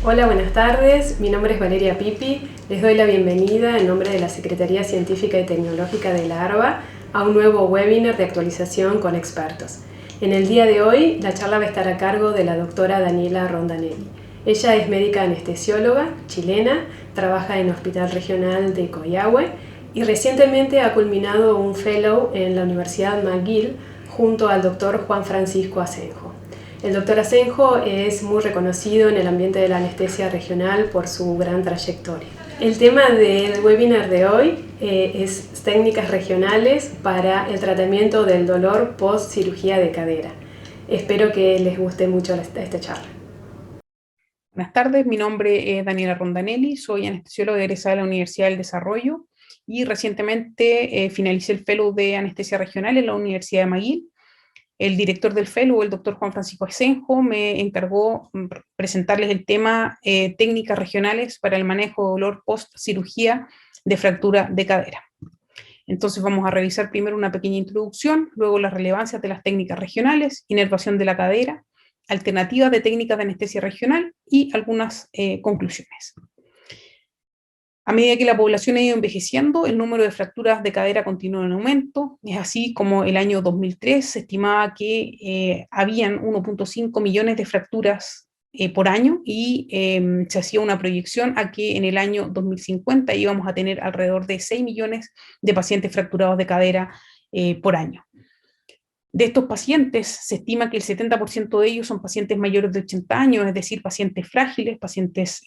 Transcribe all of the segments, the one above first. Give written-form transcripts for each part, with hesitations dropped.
Hola, buenas tardes. Mi nombre es Valeria Pipi. Les doy la bienvenida en nombre de la Secretaría Científica y Tecnológica de la ARBA a un nuevo webinar de actualización con expertos. En el día de hoy, la charla va a estar a cargo de la doctora Daniela Rondanelli. Ella es médica anestesióloga chilena, trabaja en el Hospital Regional de Coyhaique y recientemente ha culminado un fellow en la Universidad McGill junto al doctor Juan Francisco Asenjo. El doctor Asenjo es muy reconocido en el ambiente de la anestesia regional por su gran trayectoria. El tema del webinar de hoy es técnicas regionales para el tratamiento del dolor post cirugía de cadera. Espero que les guste mucho esta charla. Buenas tardes, mi nombre es Daniela Rondanelli, soy anestesióloga egresada de la Universidad del Desarrollo y recientemente finalicé el fellow de anestesia regional en la Universidad de McGill. El director del fellow, el doctor Juan Francisco Asenjo, me encargó presentarles el tema técnicas regionales para el manejo de dolor post cirugía de fractura de cadera. Entonces vamos a revisar primero una pequeña introducción, luego las relevancias de las técnicas regionales, inervación de la cadera, alternativas de técnicas de anestesia regional y algunas conclusiones. A medida que la población ha ido envejeciendo, el número de fracturas de cadera continúa en aumento. Es así como el año 2003 se estimaba que habían 1.5 millones de fracturas por año y se hacía una proyección a que en el año 2050 íbamos a tener alrededor de 6 millones de pacientes fracturados de cadera por año. De estos pacientes, se estima que el 70% de ellos son pacientes mayores de 80 años, es decir, pacientes frágiles, pacientes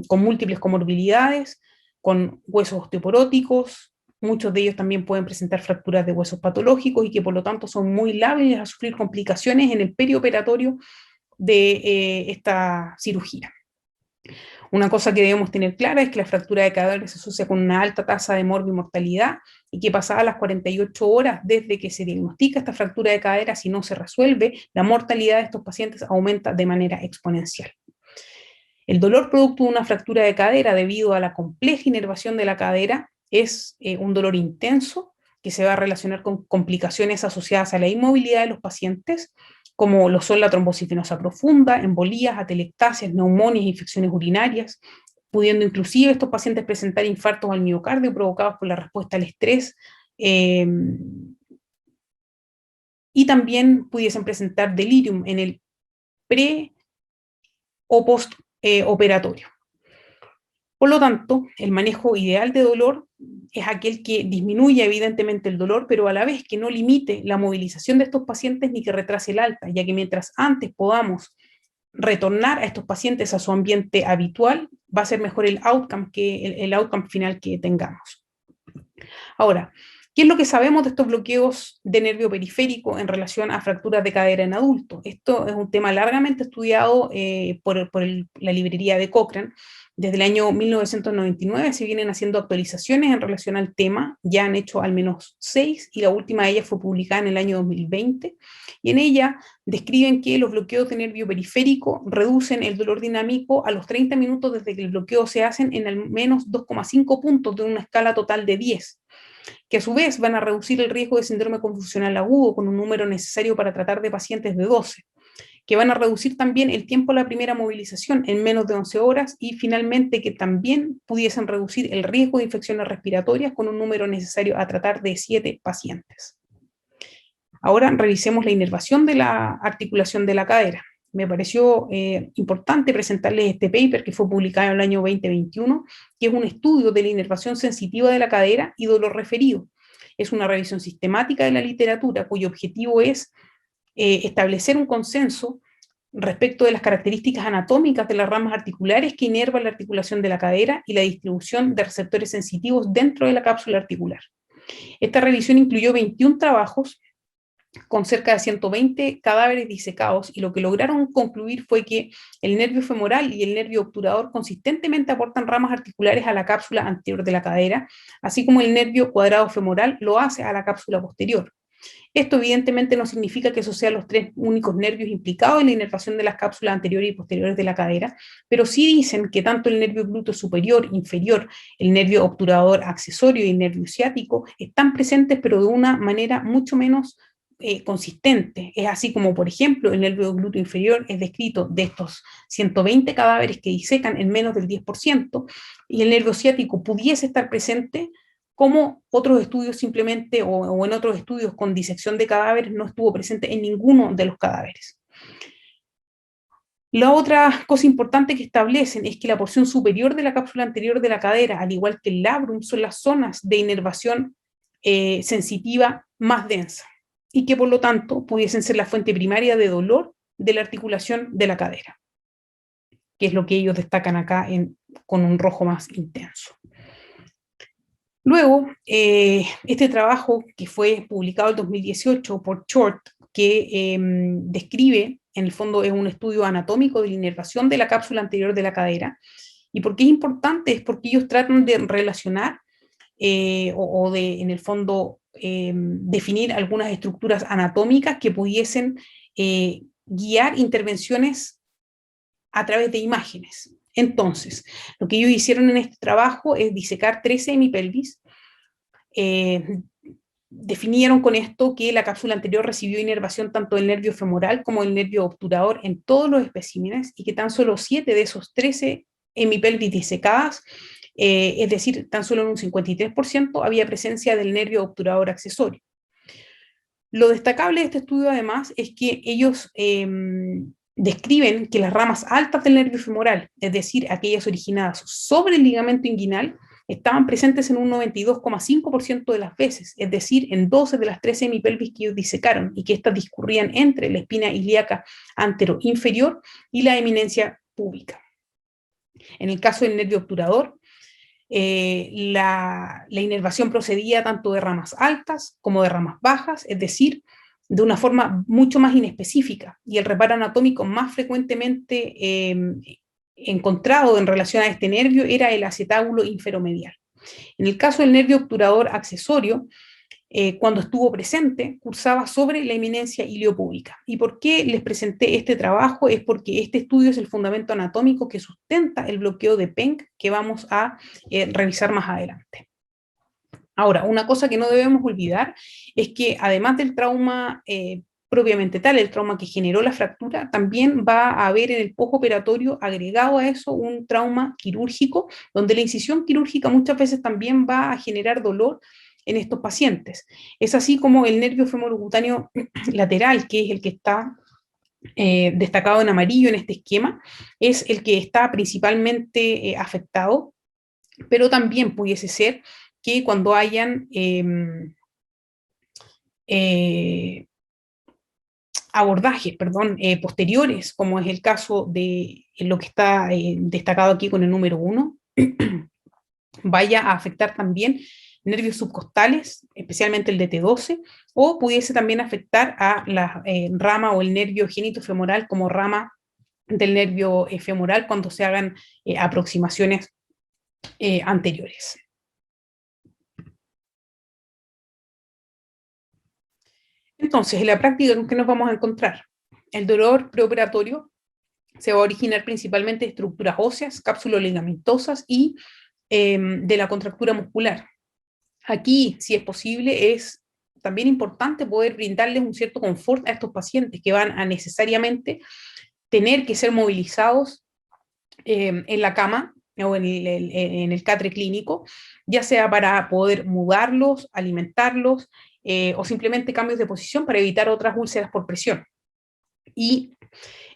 con múltiples comorbilidades, con huesos osteoporóticos. Muchos de ellos también pueden presentar fracturas de huesos patológicos y que por lo tanto son muy lábiles a sufrir complicaciones en el perioperatorio de esta cirugía. Una cosa que debemos tener clara es que la fractura de cadera se asocia con una alta tasa de morbimortalidad y que pasadas las 48 horas desde que se diagnostica esta fractura de cadera, si no se resuelve, la mortalidad de estos pacientes aumenta de manera exponencial. El dolor producto de una fractura de cadera debido a la compleja inervación de la cadera es un dolor intenso que se va a relacionar con complicaciones asociadas a la inmovilidad de los pacientes, como lo son la trombosis venosa profunda, embolías, atelectasias, neumonias, infecciones urinarias, pudiendo inclusive estos pacientes presentar infartos al miocardio provocados por la respuesta al estrés, y también pudiesen presentar delirium en el pre o post operatorio. Por lo tanto, el manejo ideal de dolor es aquel que disminuya evidentemente el dolor, pero a la vez que no limite la movilización de estos pacientes ni que retrase el alta, ya que mientras antes podamos retornar a estos pacientes a su ambiente habitual, va a ser mejor el outcome, el outcome final que tengamos. Ahora, ¿qué es lo que sabemos de estos bloqueos de nervio periférico en relación a fracturas de cadera en adultos? Esto es un tema largamente estudiado por la librería de Cochrane. Desde el año 1999 se vienen haciendo actualizaciones en relación al tema, ya han hecho al menos 6 y la última de ellas fue publicada en el año 2020, y en ella describen que los bloqueos de nervio periférico reducen el dolor dinámico a los 30 minutos desde que el bloqueo se hacen en al menos 2,5 puntos de una escala total de 10, que a su vez van a reducir el riesgo de síndrome confusional agudo con un número necesario para tratar de pacientes de 12, que van a reducir también el tiempo a la primera movilización en menos de 11 horas y finalmente que también pudiesen reducir el riesgo de infecciones respiratorias con un número necesario a tratar de 7 pacientes. Ahora revisemos la inervación de la articulación de la cadera. Me pareció importante presentarles este paper que fue publicado en el año 2021, que es un estudio de la inervación sensitiva de la cadera y dolor referido. Es una revisión sistemática de la literatura cuyo objetivo es establecer un consenso respecto de las características anatómicas de las ramas articulares que inervan la articulación de la cadera y la distribución de receptores sensitivos dentro de la cápsula articular. Esta revisión incluyó 21 trabajos con cerca de 120 cadáveres disecados, y lo que lograron concluir fue que el nervio femoral y el nervio obturador consistentemente aportan ramas articulares a la cápsula anterior de la cadera, así como el nervio cuadrado femoral lo hace a la cápsula posterior. Esto evidentemente no significa que esos sean los 3 únicos nervios implicados en la inervación de las cápsulas anteriores y posteriores de la cadera, pero sí dicen que tanto el nervio glúteo superior, inferior, el nervio obturador accesorio y el nervio ciático están presentes, pero de una manera mucho menos consistente. Es así como, por ejemplo, el nervio glúteo inferior es descrito de estos 120 cadáveres que disecan en menos del 10%, y el nervio ciático pudiese estar presente, como otros estudios simplemente, o en otros estudios con disección de cadáveres, no estuvo presente en ninguno de los cadáveres. La otra cosa importante que establecen es que la porción superior de la cápsula anterior de la cadera, al igual que el labrum, son las zonas de inervación sensitiva más densa, y que por lo tanto pudiesen ser la fuente primaria de dolor de la articulación de la cadera, que es lo que ellos destacan acá con un rojo más intenso. Luego, este trabajo que fue publicado en 2018 por Short, que describe, en el fondo es un estudio anatómico de la inervación de la cápsula anterior de la cadera. ¿Y por qué es importante? Es porque ellos tratan de relacionar o de, en el fondo, definir algunas estructuras anatómicas que pudiesen guiar intervenciones a través de imágenes. Entonces, lo que ellos hicieron en este trabajo es disecar 13 hemipelvis. Definieron con esto que la cápsula anterior recibió inervación tanto del nervio femoral como del nervio obturador en todos los especímenes, y que tan solo 7 de esos 13 hemipelvis disecadas, es decir, tan solo en un 53%, había presencia del nervio obturador accesorio. Lo destacable de este estudio, además, es que ellos describen que las ramas altas del nervio femoral, es decir, aquellas originadas sobre el ligamento inguinal, estaban presentes en un 92,5% de las veces, es decir, en 12 de las 13 hemipelvis que ellos disecaron, y que estas discurrían entre la espina ilíaca antero-inferior y la eminencia púbica. En el caso del nervio obturador, la inervación procedía tanto de ramas altas como de ramas bajas, es decir, de una forma mucho más inespecífica, y el reparo anatómico más frecuentemente encontrado en relación a este nervio era el acetábulo inferomedial. En el caso del nervio obturador accesorio, cuando estuvo presente, cursaba sobre la eminencia iliopúbica. ¿Y por qué les presenté este trabajo? Es porque este estudio es el fundamento anatómico que sustenta el bloqueo de Penck, que vamos a revisar más adelante. Ahora, una cosa que no debemos olvidar es que, además del trauma propiamente tal, el trauma que generó la fractura, también va a haber en el postoperatorio, agregado a eso, un trauma quirúrgico, donde la incisión quirúrgica muchas veces también va a generar dolor en estos pacientes. Es así como el nervio femorocutáneo lateral, que es el que está destacado en amarillo en este esquema, es el que está principalmente afectado, pero también pudiese ser que cuando hayan abordajes, posteriores, como es el caso de lo que está destacado aquí con el número 1, vaya a afectar también nervios subcostales, especialmente el DT12, o pudiese también afectar a la rama o el nervio genitofemoral como rama del nervio femoral cuando se hagan aproximaciones anteriores. Entonces, en la práctica, ¿con qué nos vamos a encontrar? El dolor preoperatorio se va a originar principalmente de estructuras óseas, cápsulas ligamentosas y de la contractura muscular. Aquí, si es posible, es también importante poder brindarles un cierto confort a estos pacientes que van a necesariamente tener que ser movilizados en la cama o en el catre clínico, ya sea para poder mudarlos, alimentarlos, o simplemente cambios de posición para evitar otras úlceras por presión. Y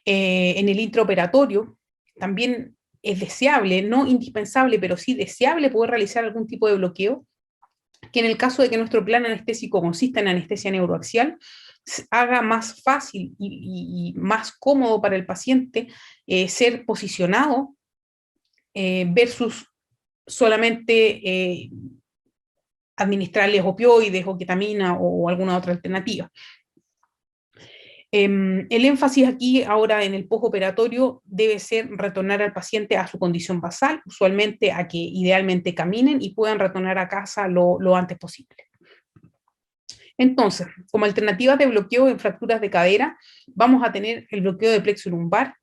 en el intraoperatorio también es deseable, no indispensable, pero sí deseable poder realizar algún tipo de bloqueo, que en el caso de que nuestro plan anestésico consista en anestesia neuroaxial, haga más fácil y más cómodo para el paciente ser posicionado versus solamente administrarles opioides o ketamina o alguna otra alternativa. El énfasis aquí ahora en el postoperatorio debe ser retornar al paciente a su condición basal, usualmente a que idealmente caminen y puedan retornar a casa lo antes posible. Entonces, como alternativas de bloqueo en fracturas de cadera, vamos a tener el bloqueo de plexo lumbar,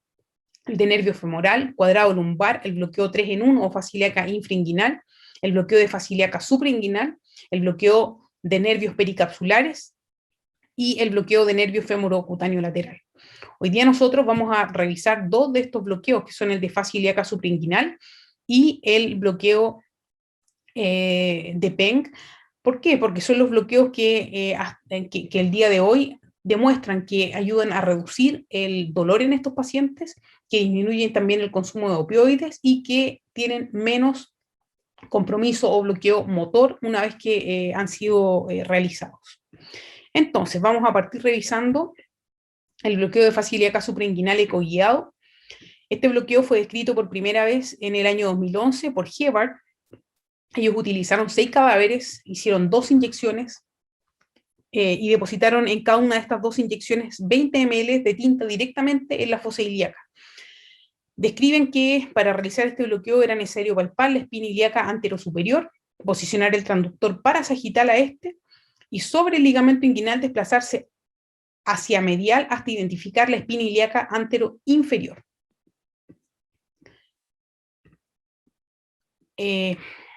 el de nervio femoral, cuadrado lumbar, el bloqueo 3 en 1 o faciliaca infrainguinal, el bloqueo de faciliaca suprainguinal, el bloqueo de nervios pericapsulares y el bloqueo de nervio femorocutáneo lateral. Hoy día nosotros vamos a revisar dos de estos bloqueos, que son el de fascia ilíaca suprainguinal y el bloqueo de PENG. ¿Por qué? Porque son los bloqueos que el día de hoy demuestran que ayudan a reducir el dolor en estos pacientes, que disminuyen también el consumo de opioides y que tienen menos compromiso o bloqueo motor una vez que han sido realizados. Entonces, vamos a partir revisando el bloqueo de fascia ilíaca suprainguinal ecoguiado. Este bloqueo fue descrito por primera vez en el año 2011 por Hebert. Ellos utilizaron 6 cadáveres, hicieron 2 inyecciones y depositaron en cada una de estas 2 inyecciones 20 ml de tinta directamente en la fosa ilíaca. Describen que para realizar este bloqueo era necesario palpar la espina ilíaca anterosuperior, posicionar el transductor parasagital a este y sobre el ligamento inguinal desplazarse hacia medial hasta identificar la espina ilíaca anteroinferior.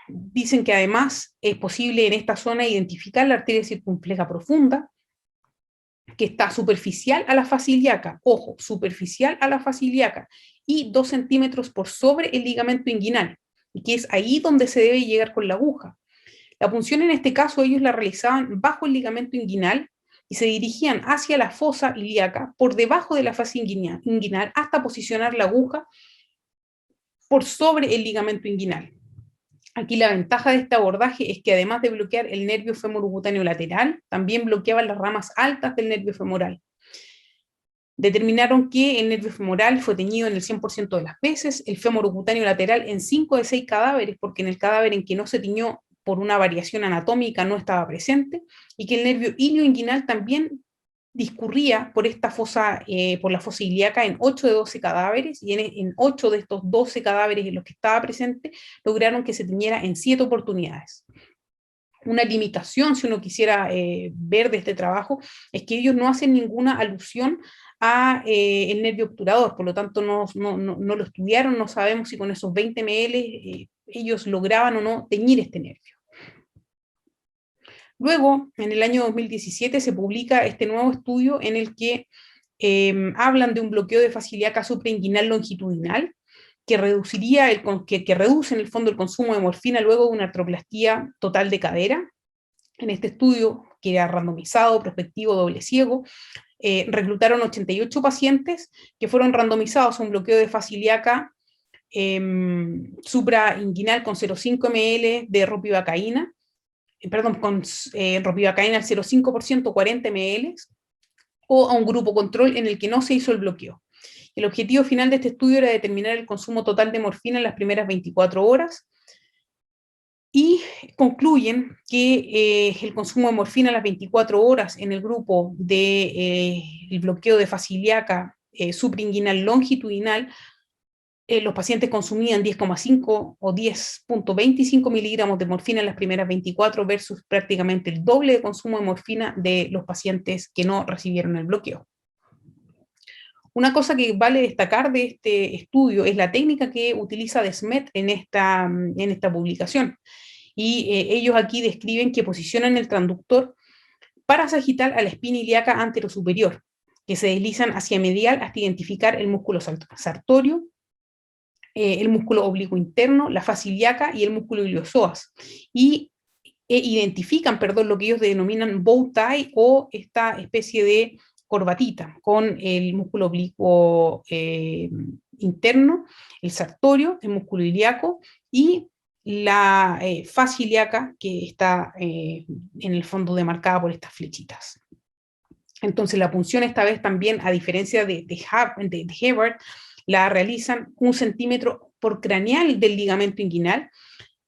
Dicen que además es posible en esta zona identificar la arteria circunfleja profunda, que está superficial a la fascia ilíaca, ojo, superficial a la fascia ilíaca, y 2 centímetros por sobre el ligamento inguinal, y que es ahí donde se debe llegar con la aguja. La punción en este caso ellos la realizaban bajo el ligamento inguinal y se dirigían hacia la fosa ilíaca por debajo de la fascia inguinal hasta posicionar la aguja por sobre el ligamento inguinal. Aquí la ventaja de este abordaje es que además de bloquear el nervio femorocutáneo lateral, también bloqueaban las ramas altas del nervio femoral. Determinaron que el nervio femoral fue teñido en el 100% de las veces, el femorocutáneo lateral en 5 de 6 cadáveres, porque en el cadáver en que no se tiñó por una variación anatómica no estaba presente, y que el nervio ilioinguinal también discurría por esta fosa, por la fosa ilíaca en 8 de 12 cadáveres, y en 8 de estos 12 cadáveres en los que estaba presente, lograron que se teñiera en 7 oportunidades. Una limitación, si uno quisiera ver de este trabajo, es que ellos no hacen ninguna alusión a el nervio obturador, por lo tanto no lo estudiaron, no sabemos si con esos 20 ml ellos lograban o no teñir este nervio. Luego, en el año 2017 se publica este nuevo estudio en el que hablan de un bloqueo de fascia ilíaca suprainguinal longitudinal que reduce en el fondo el consumo de morfina luego de una artroplastía total de cadera. En este estudio, que era randomizado, prospectivo, doble ciego, reclutaron 88 pacientes que fueron randomizados a un bloqueo de fascia ilíaca suprainguinal con 0,5 ml de ropivacaína, con ropivacaína al 0,5%, 40 ml, o a un grupo control en el que no se hizo el bloqueo. El objetivo final de este estudio era determinar el consumo total de morfina en las primeras 24 horas y concluyen que el consumo de morfina a las 24 horas en el grupo del bloqueo de fascia ilíaca suprainguinal longitudinal, los pacientes consumían 10,5 o 10,25 miligramos de morfina en las primeras 24 versus prácticamente el doble de consumo de morfina de los pacientes que no recibieron el bloqueo. Una cosa que vale destacar de este estudio es la técnica que utiliza Desmet en esta publicación. Y ellos aquí describen que posicionan el transductor parasagital a la espina ilíaca anterosuperior, que se deslizan hacia medial hasta identificar el músculo sartorio, el músculo oblicuo interno, la fascia ilíaca y el músculo iliosoas. Y identifican, lo que ellos denominan bow tie o esta especie de corbatita con el músculo oblicuo interno, el sartorio, el músculo ilíaco y la fascia ilíaca que está en el fondo demarcada por estas flechitas. Entonces la punción esta vez también, a diferencia de Hebert, la realizan 1 centímetro por craneal del ligamento inguinal,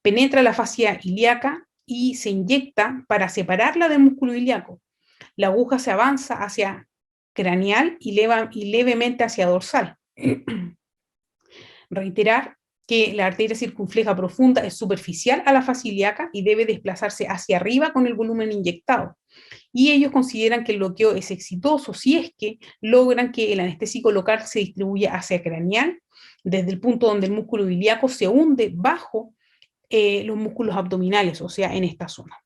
penetra la fascia ilíaca y se inyecta para separarla del músculo ilíaco. La aguja se avanza hacia craneal y levemente hacia dorsal. Reiterar que la arteria circunfleja profunda es superficial a la fascia ilíaca y debe desplazarse hacia arriba con el volumen inyectado. Y ellos consideran que el bloqueo es exitoso si es que logran que el anestésico local se distribuya hacia craneal, desde el punto donde el músculo ilíaco se hunde bajo los músculos abdominales, o sea, en esta zona.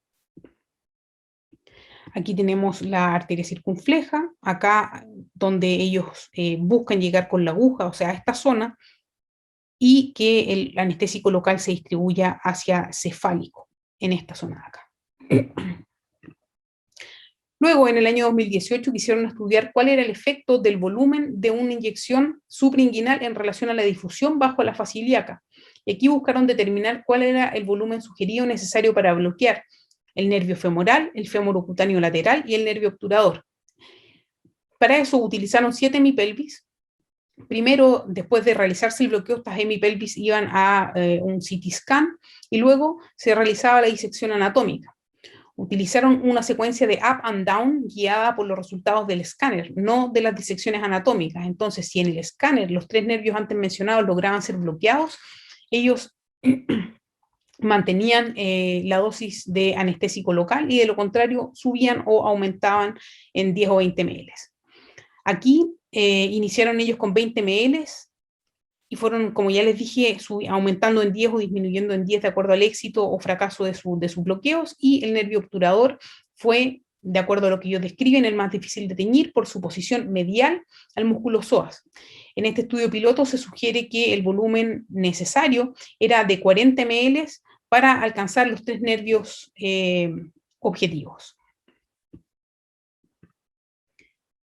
Aquí tenemos la arteria circunfleja, acá donde ellos buscan llegar con la aguja, o sea, a esta zona, y que el anestésico local se distribuya hacia cefálico, en esta zona de acá. Luego, en el año 2018, quisieron estudiar cuál era el efecto del volumen de una inyección suprainguinal en relación a la difusión bajo la fascia ilíaca. Y aquí buscaron determinar cuál era el volumen sugerido necesario para bloquear el nervio femoral, el fémuro cutáneo lateral y el nervio obturador. Para eso utilizaron 7 hemipelvis. Primero, después de realizarse el bloqueo, estas hemipelvis iban a un CT scan y luego se realizaba la disección anatómica. Utilizaron una secuencia de up and down guiada por los resultados del escáner, no de las disecciones anatómicas. Entonces, si en el escáner los 3 nervios antes mencionados lograban ser bloqueados, ellos mantenían la dosis de anestésico local y de lo contrario subían o aumentaban en 10 o 20 ml. Aquí iniciaron ellos con 20 ml y fueron, como ya les dije, aumentando en 10 o disminuyendo en 10 de acuerdo al éxito o fracaso de sus bloqueos, y el nervio obturador fue, de acuerdo a lo que ellos describen, el más difícil de teñir por su posición medial al músculo psoas. En este estudio piloto se sugiere que el volumen necesario era de 40 ml para alcanzar los 3 nervios objetivos.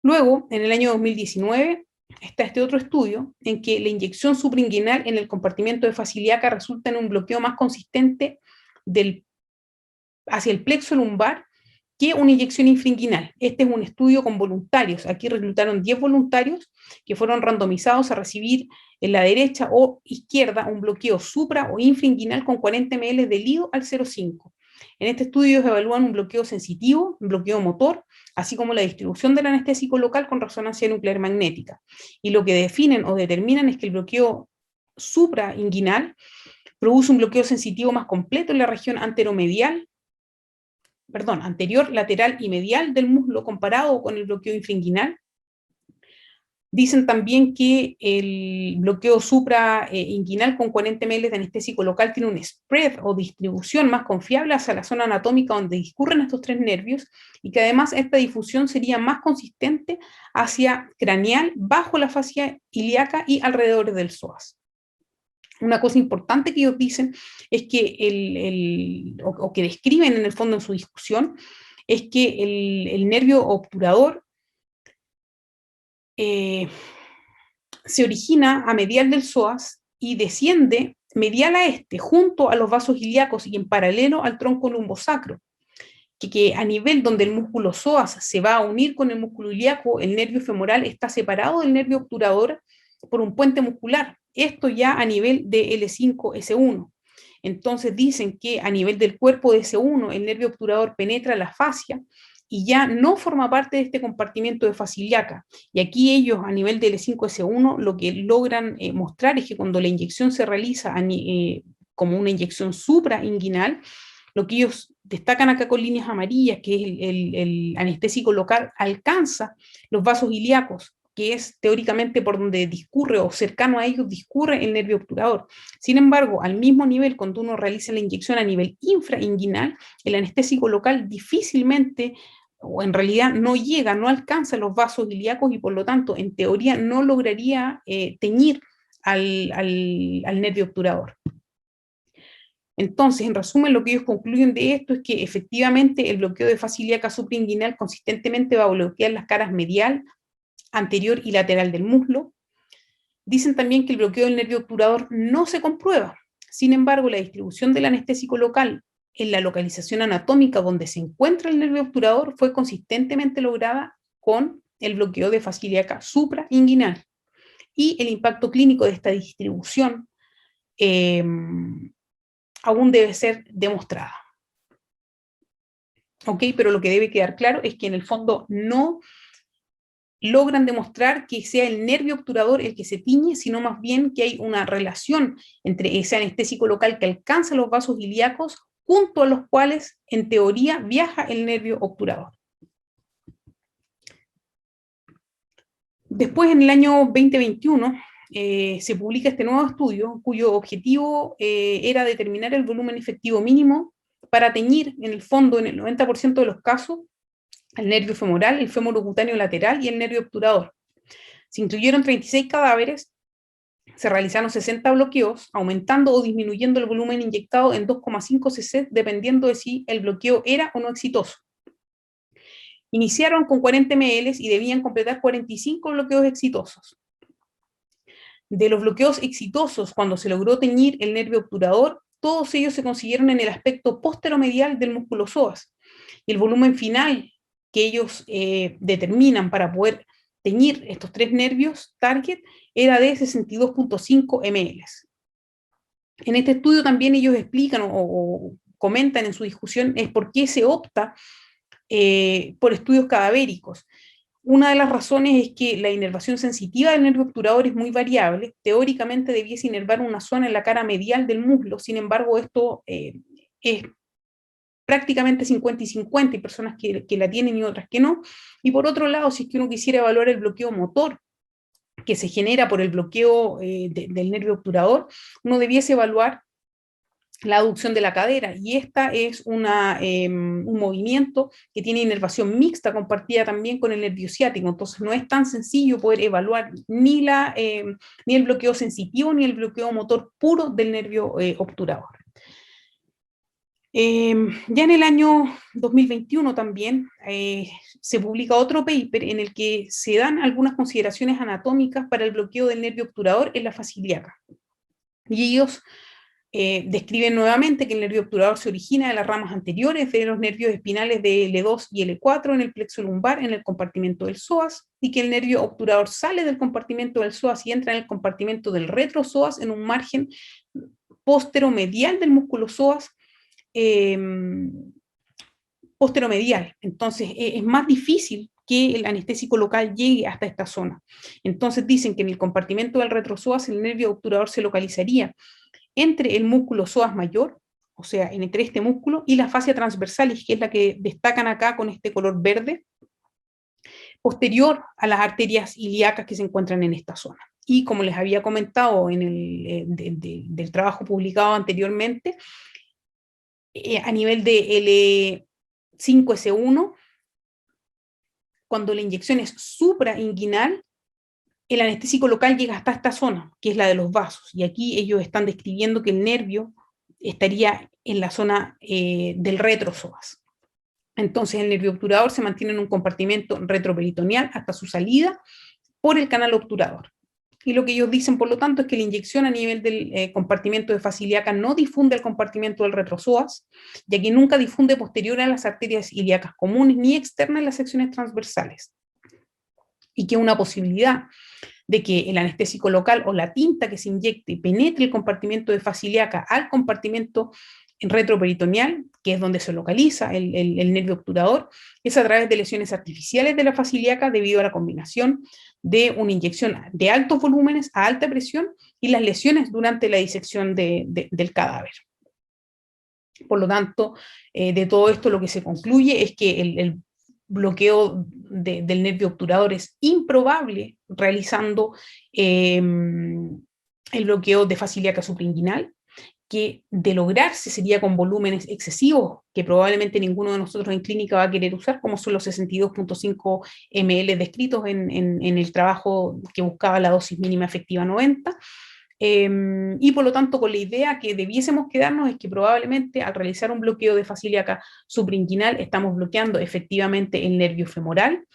Luego, en el año 2019, está este otro estudio en que la inyección suprainguinal en el compartimento de fascia ilíaca resulta en un bloqueo más consistente hacia el plexo lumbar que una inyección infrainguinal. Este es un estudio con voluntarios. Aquí reclutaron 10 voluntarios que fueron randomizados a recibir en la derecha o izquierda un bloqueo supra o infrainguinal con 40 ml de LIDO al 0,5. En este estudio ellos evalúan un bloqueo sensitivo, un bloqueo motor, así como la distribución del anestésico local con resonancia nuclear magnética. Y lo que definen o determinan es que el bloqueo suprainguinal produce un bloqueo sensitivo más completo en la región anterior, lateral y medial del muslo comparado con el bloqueo infrainguinal. Dicen también que el bloqueo suprainguinal con 40 ml de anestésico local tiene un spread o distribución más confiable hacia la zona anatómica donde discurren estos 3 nervios, y que además esta difusión sería más consistente hacia craneal, bajo la fascia ilíaca y alrededor del psoas. Una cosa importante que ellos dicen es que o que describen en el fondo en su discusión, es que el nervio obturador se origina a medial del psoas y desciende medial a este, junto a los vasos ilíacos y en paralelo al tronco lumbosacro, que a nivel donde el músculo psoas se va a unir con el músculo ilíaco, el nervio femoral está separado del nervio obturador por un puente muscular. Esto ya a nivel de L5-S1. Entonces dicen que a nivel del cuerpo de S1 el nervio obturador penetra la fascia y ya no forma parte de este compartimento de fascia ilíaca. Y aquí ellos a nivel del L5-S1 lo que logran mostrar es que cuando la inyección se realiza como una inyección suprainguinal, lo que ellos destacan acá con líneas amarillas, que es el anestésico local alcanza los vasos ilíacos, que es teóricamente por donde discurre o cercano a ellos discurre el nervio obturador. Sin embargo, al mismo nivel, cuando uno realiza la inyección a nivel infrainguinal, el anestésico local difícilmente, o en realidad no llega, no alcanza los vasos ilíacos y por lo tanto, en teoría, no lograría teñir al nervio obturador. Entonces, en resumen, lo que ellos concluyen de esto es que efectivamente el bloqueo de fascia ilíaca suprainguinal consistentemente va a bloquear las caras medial, anterior y lateral del muslo. Dicen también que el bloqueo del nervio obturador no se comprueba. Sin embargo, la distribución del anestésico local en la localización anatómica donde se encuentra el nervio obturador fue consistentemente lograda con el bloqueo de fascia ilíaca suprainguinal. Y el impacto clínico de esta distribución aún debe ser demostrada. ¿Ok? Pero lo que debe quedar claro es que en el fondo no logran demostrar que sea el nervio obturador el que se tiñe, sino más bien que hay una relación entre ese anestésico local que alcanza los vasos ilíacos, junto a los cuales, en teoría, viaja el nervio obturador. Después, en el año 2021, se publica este nuevo estudio, cuyo objetivo era determinar el volumen efectivo mínimo para teñir, en el fondo, en el 90% de los casos, al nervio femoral, el fémur cutáneo lateral y el nervio obturador. Se incluyeron 36 cadáveres, se realizaron 60 bloqueos, aumentando o disminuyendo el volumen inyectado en 2,5 cc, dependiendo de si el bloqueo era o no exitoso. Iniciaron con 40 ml y debían completar 45 bloqueos exitosos. De los bloqueos exitosos, cuando se logró teñir el nervio obturador, todos ellos se consiguieron en el aspecto posteromedial del músculo psoas. Y el volumen final que ellos determinan para poder teñir estos 3 nervios target era de 62,5 ml. En este estudio también ellos explican o comentan en su discusión es por qué se opta por estudios cadavéricos. Una de las razones es que la inervación sensitiva del nervio obturador es muy variable. Teóricamente debiese inervar una zona en la cara medial del muslo, sin embargo esto es prácticamente 50 y 50, hay personas que la tienen y otras que no. Y por otro lado, si es que uno quisiera evaluar el bloqueo motor que se genera por el bloqueo del nervio obturador, uno debiese evaluar la aducción de la cadera, y esta es un movimiento que tiene inervación mixta compartida también con el nervio ciático, entonces no es tan sencillo poder evaluar ni el bloqueo sensitivo ni el bloqueo motor puro del nervio obturador. Ya en el año 2021 también se publica otro paper en el que se dan algunas consideraciones anatómicas para el bloqueo del nervio obturador en la fascia ilíaca. Y ellos describen nuevamente que el nervio obturador se origina de las ramas anteriores de los nervios espinales de L2 y L4 en el plexo lumbar, en el compartimento del psoas, y que el nervio obturador sale del compartimento del psoas y entra en el compartimento del retropsoas en un margen posteromedial del músculo psoas, posteromedial. Entonces es más difícil que el anestésico local llegue hasta esta zona. Entonces dicen que en el compartimento del retropsoas el nervio obturador se localizaría entre el músculo psoas mayor, o sea, entre este músculo, y la fascia transversalis, que es la que destacan acá con este color verde, posterior a las arterias ilíacas que se encuentran en esta zona. Y como les había comentado en del trabajo publicado anteriormente, a nivel de L5S1, cuando la inyección es suprainguinal, el anestésico local llega hasta esta zona, que es la de los vasos, y aquí ellos están describiendo que el nervio estaría en la zona del retropsoas. Entonces el nervio obturador se mantiene en un compartimento retroperitoneal hasta su salida por el canal obturador. Y lo que ellos dicen, por lo tanto, es que la inyección a nivel del compartimento de fascia ilíaca no difunde el compartimento del retropsoas, ya que nunca difunde posterior a las arterias ilíacas comunes ni externas en las secciones transversales. Y que una posibilidad de que el anestésico local o la tinta que se inyecte penetre el compartimento de fascia ilíaca al compartimento retroperitoneal, que es donde se localiza el nervio obturador, es a través de lesiones artificiales de la fascia ilíaca debido a la combinación de una inyección de altos volúmenes a alta presión y las lesiones durante la disección del cadáver. Por lo tanto, de todo esto lo que se concluye es que el bloqueo del nervio obturador es improbable realizando el bloqueo de fascia ilíaca suprainguinal, que de lograrse sería con volúmenes excesivos que probablemente ninguno de nosotros en clínica va a querer usar, como son los 62,5 ml descritos en el trabajo que buscaba la dosis mínima efectiva 90. Y por lo tanto, con la idea que debiésemos quedarnos es que probablemente al realizar un bloqueo de fascia ilíaca suprainguinal estamos bloqueando efectivamente el nervio femoral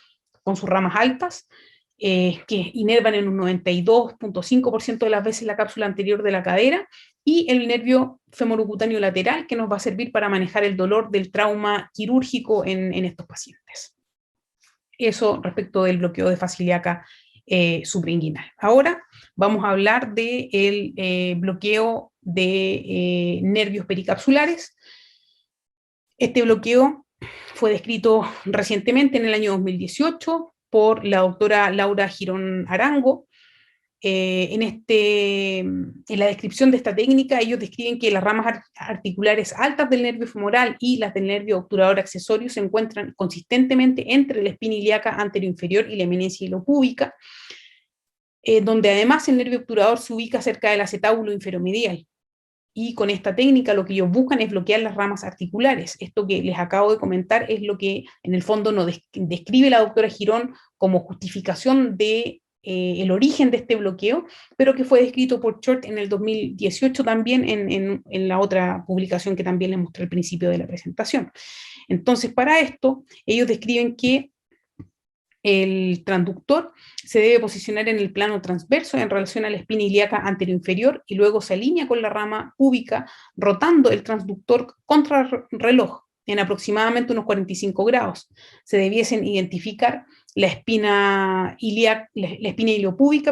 con sus ramas altas, que inervan en un 92,5% de las veces la cápsula anterior de la cadera, y el nervio femorocutáneo lateral, que nos va a servir para manejar el dolor del trauma quirúrgico en estos pacientes. Eso respecto del bloqueo de fascia ilíaca suprainguinal. Ahora vamos a hablar del bloqueo de nervios pericapsulares. Este bloqueo fue descrito recientemente en el año 2018 por la doctora Laura Girón Arango. En la descripción de esta técnica, ellos describen que las ramas articulares altas del nervio femoral y las del nervio obturador accesorio se encuentran consistentemente entre la espina ilíaca anteroinferior y la eminencia hilopúbica, donde además el nervio obturador se ubica cerca del acetábulo inferomedial. y con esta técnica lo que ellos buscan es bloquear las ramas articulares. Esto que les acabo de comentar es lo que en el fondo nos describe la doctora Girón como justificación de el origen de este bloqueo, pero que fue descrito por Short en el 2018 también en la otra publicación que también les mostré al principio de la presentación. Entonces, para esto, ellos describen que el transductor se debe posicionar en el plano transverso en relación a la espina ilíaca anteroinferior y luego se alinea con la rama púbica rotando el transductor contra reloj en aproximadamente unos 45 grados. Se debiesen identificar la espina iliopúbica,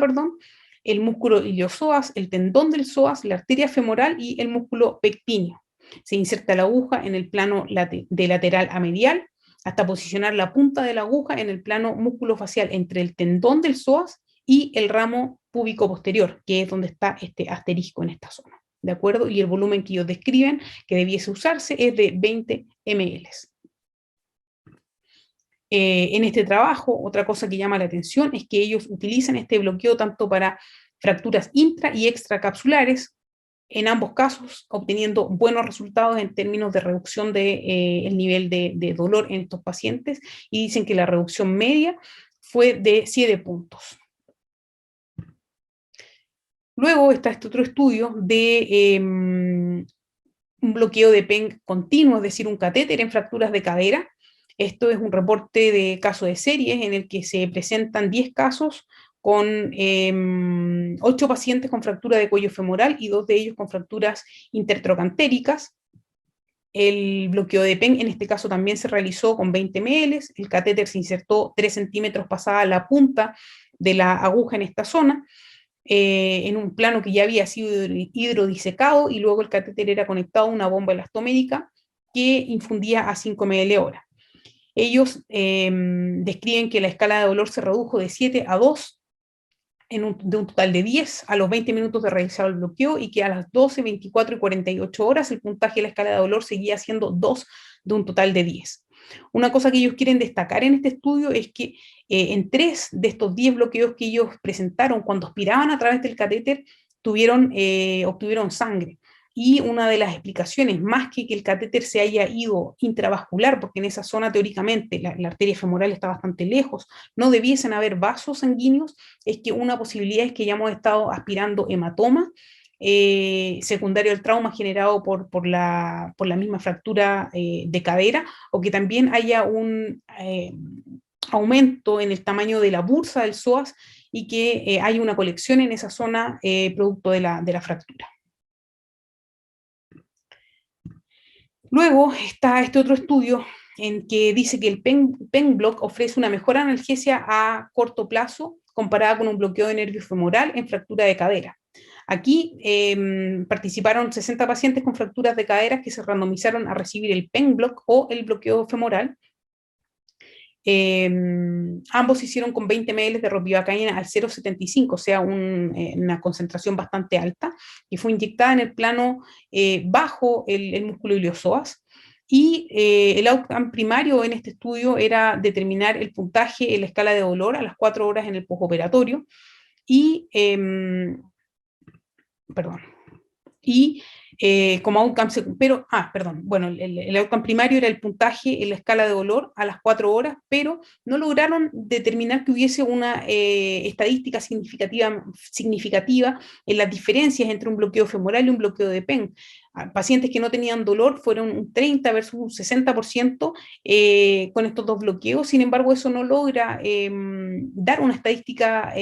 el músculo iliosoas, el tendón del psoas, la arteria femoral y el músculo pectíneo. Se inserta la aguja en el plano de lateral a medial hasta posicionar la punta de la aguja en el plano músculo-facial entre el tendón del psoas y el ramo púbico posterior, que es donde está este asterisco en esta zona, ¿de acuerdo? Y el volumen que ellos describen que debiese usarse es de 20 ml. En este trabajo, otra cosa que llama la atención es que ellos utilizan este bloqueo tanto para fracturas intra y extracapsulares, en ambos casos obteniendo buenos resultados en términos de reducción del nivel de dolor en estos pacientes, y dicen que la reducción media fue de 7 puntos. Luego está este otro estudio de un bloqueo de PENG continuo, es decir, un catéter en fracturas de cadera. Esto es un reporte de caso de series en el que se presentan 10 casos con 8 pacientes con fractura de cuello femoral y 2 de ellos con fracturas intertrocantéricas. El bloqueo de PEN en este caso también se realizó con 20 ml, el catéter se insertó 3 centímetros pasada la punta de la aguja en esta zona, en un plano que ya había sido hidrodisecado, y luego el catéter era conectado a una bomba elastomédica que infundía a 5 ml hora. Ellos describen que la escala de dolor se redujo de 7 a 2 de un total de 10 a los 20 minutos de realizar el bloqueo, y que a las 12, 24 y 48 horas el puntaje de la escala de dolor seguía siendo 2 de un total de 10. Una cosa que ellos quieren destacar en este estudio es que en 3 de estos 10 bloqueos que ellos presentaron, cuando aspiraban a través del catéter, obtuvieron sangre. Y una de las explicaciones, más que el catéter se haya ido intravascular, porque en esa zona teóricamente la arteria femoral está bastante lejos, no debiesen haber vasos sanguíneos, es que una posibilidad es que hayamos estado aspirando hematoma secundario al trauma generado por la misma fractura de cadera, o que también haya un aumento en el tamaño de la bursa del psoas y que hay una colección en esa zona producto de la fractura. Luego está este otro estudio en que dice que el PEN block ofrece una mejor analgesia a corto plazo comparada con un bloqueo de nervio femoral en fractura de cadera. Aquí participaron 60 pacientes con fracturas de cadera que se randomizaron a recibir el PEN block o el bloqueo femoral. Ambos se hicieron con 20 ml de ropivacaína al 0,75, o sea, una concentración bastante alta, y fue inyectada en el plano bajo el músculo iliosoas. Y el outcome primario en este estudio era determinar el puntaje en la escala de dolor a las 4 horas en el postoperatorio. Y, como outcome secundario, el outcome primario era el puntaje en la escala de dolor a las 4 horas, pero no lograron determinar que hubiese una estadística significativa en las diferencias entre un bloqueo femoral y un bloqueo de PEN. Pacientes que no tenían dolor fueron un 30 versus un 60% con estos dos bloqueos. Sin embargo, eso no logra dar una estadística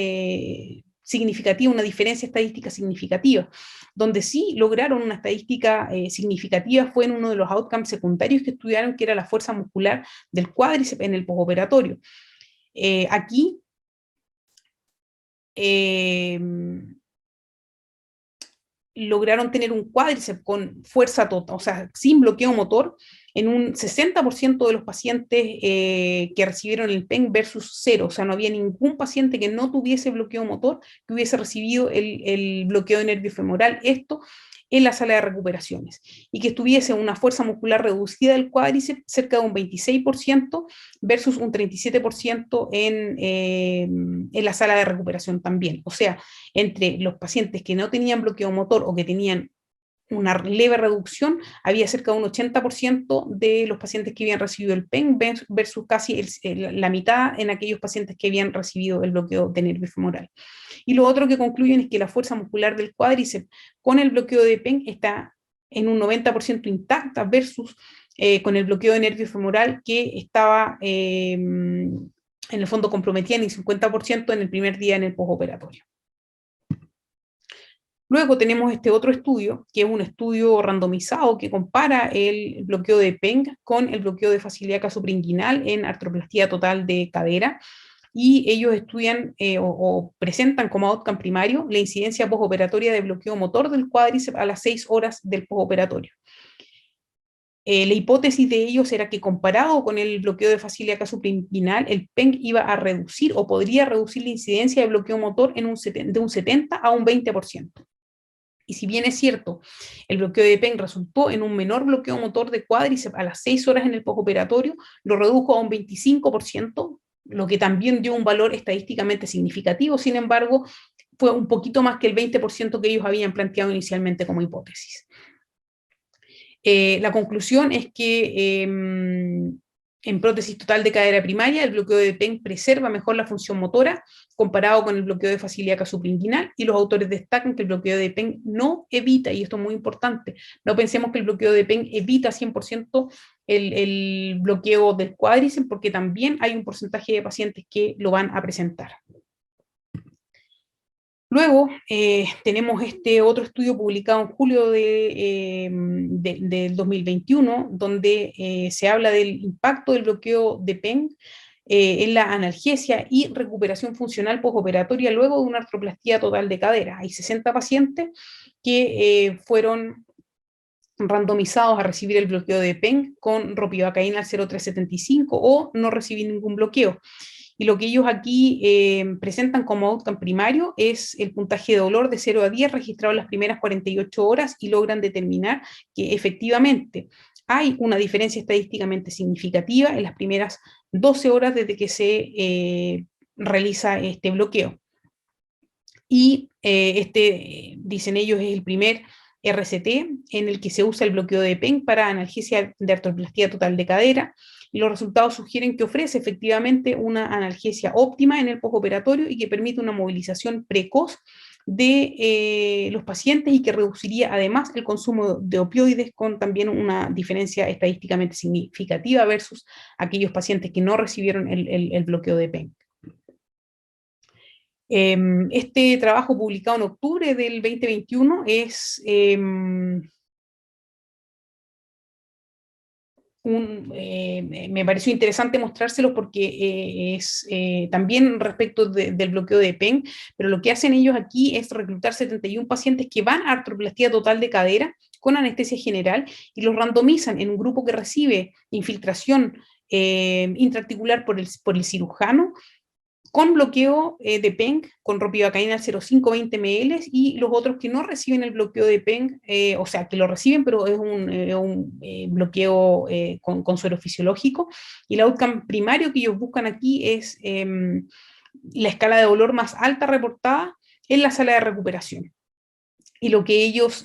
significativa, una diferencia estadística significativa. Donde sí lograron una estadística significativa fue en uno de los outcomes secundarios que estudiaron, que era la fuerza muscular del cuádriceps en el postoperatorio. Aquí lograron tener un cuádriceps con fuerza total, o sea, sin bloqueo motor, en un 60% de los pacientes que recibieron el PEN versus 0, o sea, no había ningún paciente que no tuviese bloqueo motor que hubiese recibido el bloqueo de nervio femoral, esto en la sala de recuperaciones, y que tuviese una fuerza muscular reducida del cuádriceps cerca de un 26% versus un 37% en la sala de recuperación también. O sea, entre los pacientes que no tenían bloqueo motor o que tenían una leve reducción, había cerca de un 80% de los pacientes que habían recibido el PEN versus casi la mitad en aquellos pacientes que habían recibido el bloqueo de nervio femoral. Y lo otro que concluyen es que la fuerza muscular del cuádriceps con el bloqueo de PEN está en un 90% intacta versus con el bloqueo de nervio femoral que estaba en el fondo comprometida en el 50% en el primer día en el postoperatorio. Luego tenemos este otro estudio, que es un estudio randomizado que compara el bloqueo de PENG con el bloqueo de facilidad casopriinguinal en artroplastía total de cadera, y ellos estudian o presentan como outcome primario la incidencia postoperatoria de bloqueo motor del cuádriceps a las 6 horas del postoperatorio. La hipótesis de ellos era que comparado con el bloqueo de facilidad casopriinguinal, el PENG iba a reducir o podría reducir la incidencia de bloqueo motor de un 70 a un 20%. Y si bien es cierto, el bloqueo de PEN resultó en un menor bloqueo motor de cuádriceps a las 6 horas en el postoperatorio, lo redujo a un 25%, lo que también dio un valor estadísticamente significativo. Sin embargo, fue un poquito más que el 20% que ellos habían planteado inicialmente como hipótesis. La conclusión es que en prótesis total de cadera primaria, el bloqueo de PEN preserva mejor la función motora comparado con el bloqueo de facilidad casopriinguinal, y los autores destacan que el bloqueo de PEN no evita, y esto es muy importante, no pensemos que el bloqueo de PEN evita 100% el bloqueo del cuádriceps, porque también hay un porcentaje de pacientes que lo van a presentar. Luego tenemos este otro estudio publicado en julio del 2021, donde se habla del impacto del bloqueo de PEN en la analgesia y recuperación funcional postoperatoria luego de una artroplastía total de cadera. Hay 60 pacientes que fueron randomizados a recibir el bloqueo de PEN con ropivacaína al 0,375 o no recibir ningún bloqueo. Y lo que ellos aquí presentan como outcome primario es el puntaje de dolor de 0 a 10 registrado en las primeras 48 horas, y logran determinar que efectivamente hay una diferencia estadísticamente significativa en las primeras 12 horas desde que se realiza este bloqueo. Y dicen ellos, es el primer RCT en el que se usa el bloqueo de PEN para analgesia de artroplastía total de cadera, y los resultados sugieren que ofrece efectivamente una analgesia óptima en el postoperatorio y que permite una movilización precoz de los pacientes, y que reduciría además el consumo de opioides con también una diferencia estadísticamente significativa versus aquellos pacientes que no recibieron el bloqueo de PEN. Este trabajo publicado en octubre del 2021 es me pareció interesante mostrárselos porque es también respecto del bloqueo de PEN, pero lo que hacen ellos aquí es reclutar 71 pacientes que van a artroplastía total de cadera con anestesia general, y los randomizan en un grupo que recibe infiltración intraarticular por el cirujano, con bloqueo de PEN, con ropivacaína al 0,5-20 ml, y los otros que no reciben el bloqueo de PEN, o sea, que lo reciben, pero es un bloqueo con suero fisiológico. Y el outcome primario que ellos buscan aquí es la escala de dolor más alta reportada en la sala de recuperación. Y lo que ellos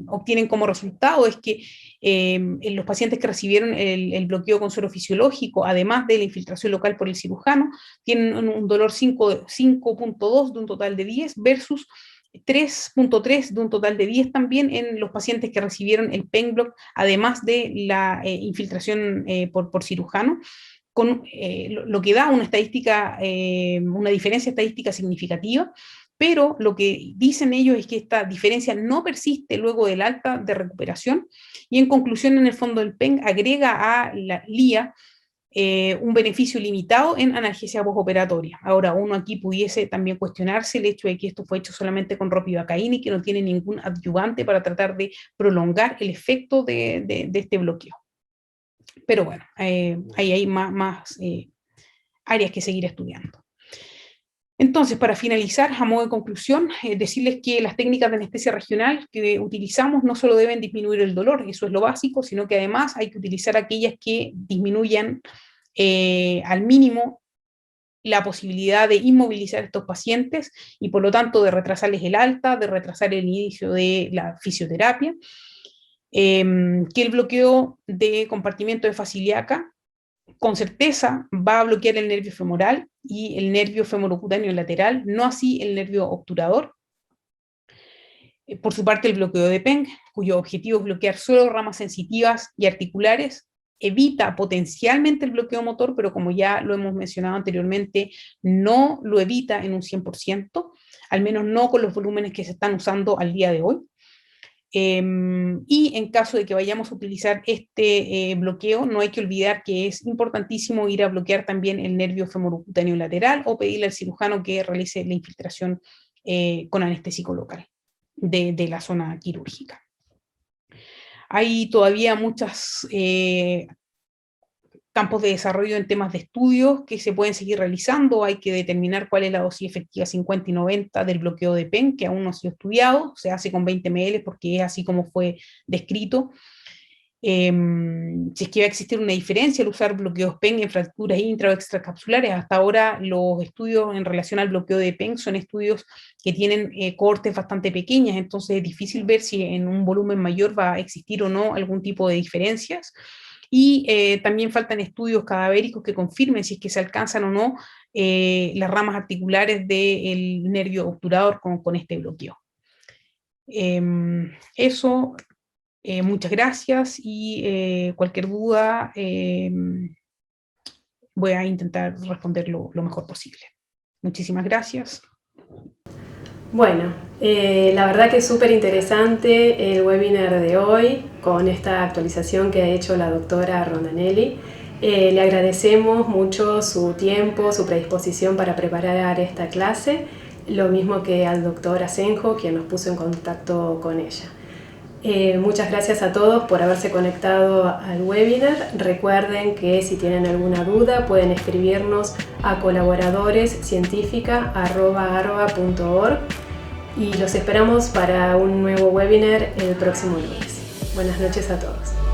obtienen como resultado es que en los pacientes que recibieron el bloqueo con suero fisiológico, además de la infiltración local por el cirujano, tienen un dolor 5.2 de un total de 10 versus 3.3 de un total de 10 también en los pacientes que recibieron el PENBlock, además de la infiltración por cirujano, con lo que da una estadística, una diferencia estadística significativa. Pero lo que dicen ellos es que esta diferencia no persiste luego del alta de recuperación, y en conclusión, en el fondo, el PEN agrega a la LIA un beneficio limitado en analgesia postoperatoria. Ahora, uno aquí pudiese también cuestionarse el hecho de que esto fue hecho solamente con ropivacaína y que no tiene ningún adyuvante para tratar de prolongar el efecto de este bloqueo. Pero bueno, ahí hay más áreas que seguir estudiando. Entonces, para finalizar, a modo de conclusión, decirles que las técnicas de anestesia regional que utilizamos no solo deben disminuir el dolor, eso es lo básico, sino que además hay que utilizar aquellas que disminuyan al mínimo la posibilidad de inmovilizar a estos pacientes y por lo tanto de retrasarles el alta, de retrasar el inicio de la fisioterapia, que el bloqueo de compartimiento de faz ilíaca con certeza va a bloquear el nervio femoral y el nervio femorocutáneo lateral, no así el nervio obturador. Por su parte, el bloqueo de Peng, cuyo objetivo es bloquear solo ramas sensitivas y articulares, evita potencialmente el bloqueo motor, pero como ya lo hemos mencionado anteriormente, no lo evita en un 100%, al menos no con los volúmenes que se están usando al día de hoy. Y en caso de que vayamos a utilizar este bloqueo, no hay que olvidar que es importantísimo ir a bloquear también el nervio femorocutáneo lateral o pedirle al cirujano que realice la infiltración con anestésico local de la zona quirúrgica. Hay todavía muchos campos de desarrollo en temas de estudios que se pueden seguir realizando. Hay que determinar cuál es la dosis efectiva 50 y 90 del bloqueo de PEN, que aún no ha sido estudiado. Se hace con 20 ml porque es así como fue descrito. Si es que va a existir una diferencia al usar bloqueos PEN en fracturas intra o extracapsulares. Hasta ahora los estudios en relación al bloqueo de PEN son estudios que tienen cohortes bastante pequeñas, entonces es difícil ver si en un volumen mayor va a existir o no algún tipo de diferencias. Y también faltan estudios cadavéricos que confirmen si es que se alcanzan o no las ramas articulares del nervio obturador con este bloqueo. Eso, muchas gracias y cualquier duda voy a intentar responder lo mejor posible. Muchísimas gracias. Bueno, la verdad que es súper interesante el webinar de hoy con esta actualización que ha hecho la doctora Rondanelli. Le agradecemos mucho su tiempo, su predisposición para preparar esta clase, lo mismo que al doctor Asenjo, quien nos puso en contacto con ella. Muchas gracias a todos por haberse conectado al webinar. Recuerden que si tienen alguna duda pueden escribirnos a colaboradorescientifica@arba.org y los esperamos para un nuevo webinar el próximo lunes. Buenas noches a todos.